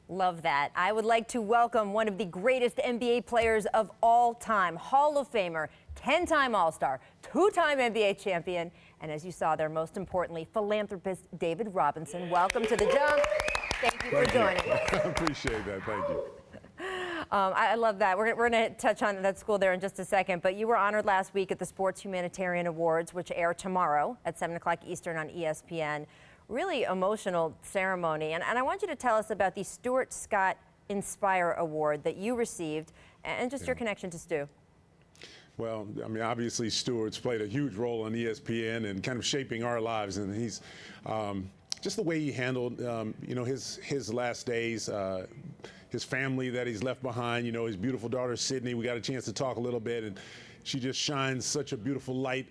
Love that. I would like to welcome one of the greatest NBA players of all time, Hall of Famer, 10-time All-Star, 2-time NBA champion, and as you saw there, most importantly, philanthropist David Robinson. Welcome to The Jump. Thank you for joining us. I appreciate that. Thank you. I love that. We're going to touch on that school there in just a second, but you were honored last week at the Sports Humanitarian Awards, which air tomorrow at 7 o'clock Eastern on ESPN. Really emotional ceremony, and I want you to tell us about the Stuart Scott Inspire Award that you received and just your connection to Stu. Well, I mean, obviously Stuart's played a huge role on ESPN and kind of shaping our lives, and he's just the way he handled, you know, his last days, his family that he's left behind, you know, his beautiful daughter Sydney. We got a chance to talk a little bit, and she just shines such a beautiful light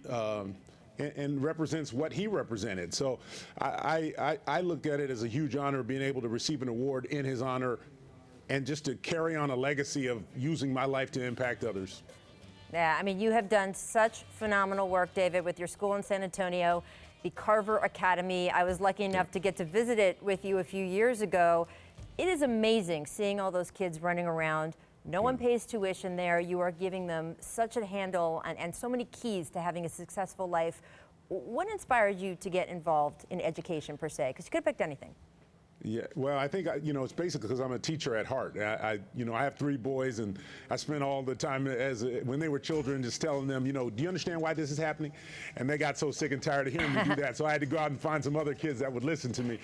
and represents what he represented. So I looked at it as a huge honor being able to receive an award in his honor and just to carry on a legacy of using my life to impact others. Yeah, I mean, you have done such phenomenal work, David, with your school in San Antonio, the Carver Academy. I was lucky enough to get to visit it with you a few years ago. It is amazing seeing all those kids running around. No one pays tuition there. You are giving them such a handle and so many keys to having a successful life. What inspired you to get involved in education per se? Because you could have picked anything. Yeah, well, I think, you know, it's basically because I'm a teacher at heart. You know, I have 3 boys, and I spent all the time when they were children just telling them, you know, do you understand why this is happening? And they got so sick and tired of hearing me do that, so I had to go out and find some other kids that would listen to me.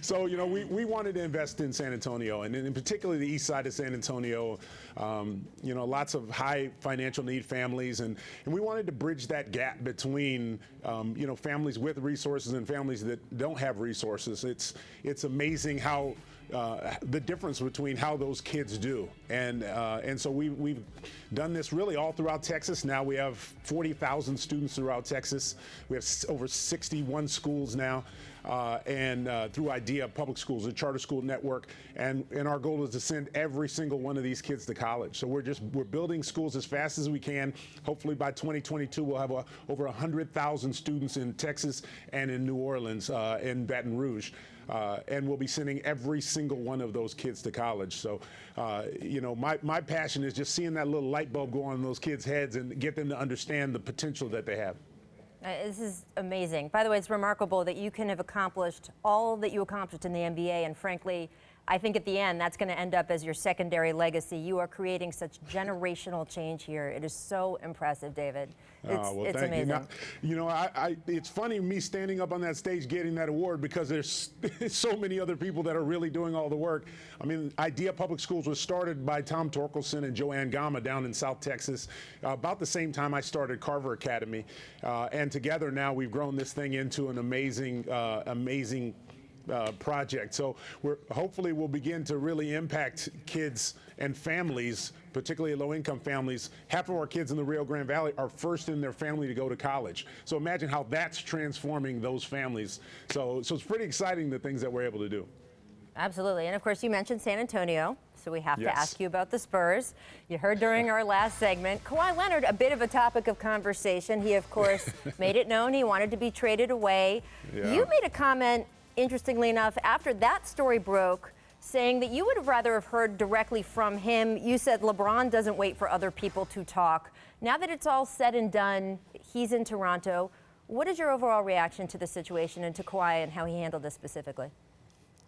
So, you know, we wanted to invest in San Antonio, and in particular the east side of San Antonio. You know, lots of high financial need families, and we wanted to bridge that gap between, you know, families with resources and families that don't have resources. It's amazing how the difference between how those kids do, and so we've done this really all throughout Texas. Now we have 40,000 students throughout Texas. We have over 61 schools now, and through IDEA Public Schools, a charter school network, and our goal is to send every single one of these kids to college. So we're building schools as fast as we can. Hopefully by 2022 we'll have over 100,000 students in Texas and in New Orleans, in Baton Rouge. And we'll be sending every single one of those kids to college. So, you know, my passion is just seeing that little light bulb go on in those kids' heads and get them to understand the potential that they have. This is amazing. By the way, it's remarkable that you can have accomplished all that you accomplished in the NBA, and frankly, I think at the end that's going to end up as your secondary legacy. You are creating such generational change here. It is so impressive, David. It's amazing. Now, you know, it's funny me standing up on that stage getting that award because there's so many other people that are really doing all the work. I mean, IDEA Public Schools was started by Tom Torkelson and Joanne Gama down in South Texas about the same time I started Carver Academy, and together now we've grown this thing into an amazing project. So hopefully we'll begin to really impact kids and families, particularly low-income families. Half of our kids in the Rio Grande Valley are first in their family to go to college. So imagine how that's transforming those families. So it's pretty exciting, the things that we're able to do. Absolutely. And of course, you mentioned San Antonio, so we have to ask you about the Spurs. You heard during our last segment, Kawhi Leonard, a bit of a topic of conversation. He, of course, made it known he wanted to be traded away. Yeah. You made a comment, interestingly enough, after that story broke, saying that you would have rather have heard directly from him. You said LeBron doesn't wait for other people to talk. Now that it's all said and done, he's in Toronto. What is your overall reaction to the situation and to Kawhi and how he handled this specifically?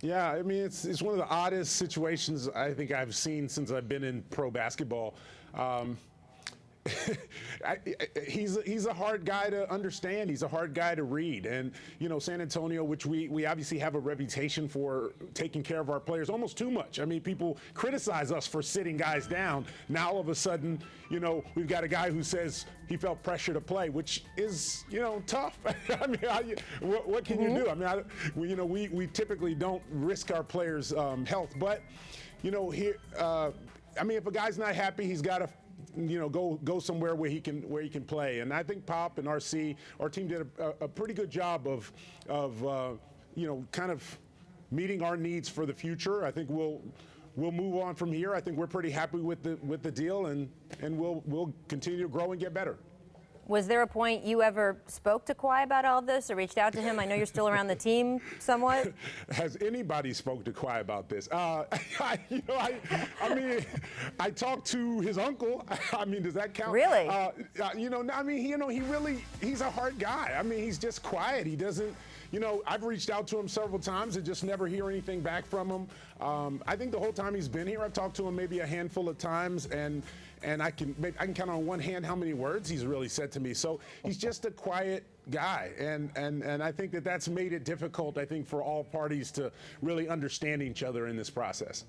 Yeah, I mean, it's one of the oddest situations I think I've seen since I've been in pro basketball. He's a hard guy to understand. He's a hard guy to read. And, you know, San Antonio, which we obviously have a reputation for taking care of our players almost too much. I mean, people criticize us for sitting guys down. Now, all of a sudden, you know, we've got a guy who says he felt pressure to play, which is, you know, tough. I mean, what can you do? I mean, you know, we typically don't risk our players' health. But, you know, here, I mean, if a guy's not happy, he's got to, you know, go somewhere where he can play. And I think Pop and RC, our team did a pretty good job of you know, kind of meeting our needs for the future. I think we'll move on from here. I think we're pretty happy with the deal, and we'll continue to grow and get better. Was there a point you ever spoke to Kawhi about all this or reached out to him? I know you're still around the team somewhat. Has anybody spoke to Kawhi about this? I mean, I talked to his uncle. I mean, does that count? Really? He's a hard guy. I mean, he's just quiet. He doesn't, I've reached out to him several times and just never hear anything back from him. I think the whole time he's been here, I've talked to him maybe a handful of times, and I can count on one hand how many words he's really said to me. So he's just a quiet guy, and I think that's made it difficult, I think, for all parties to really understand each other in this process.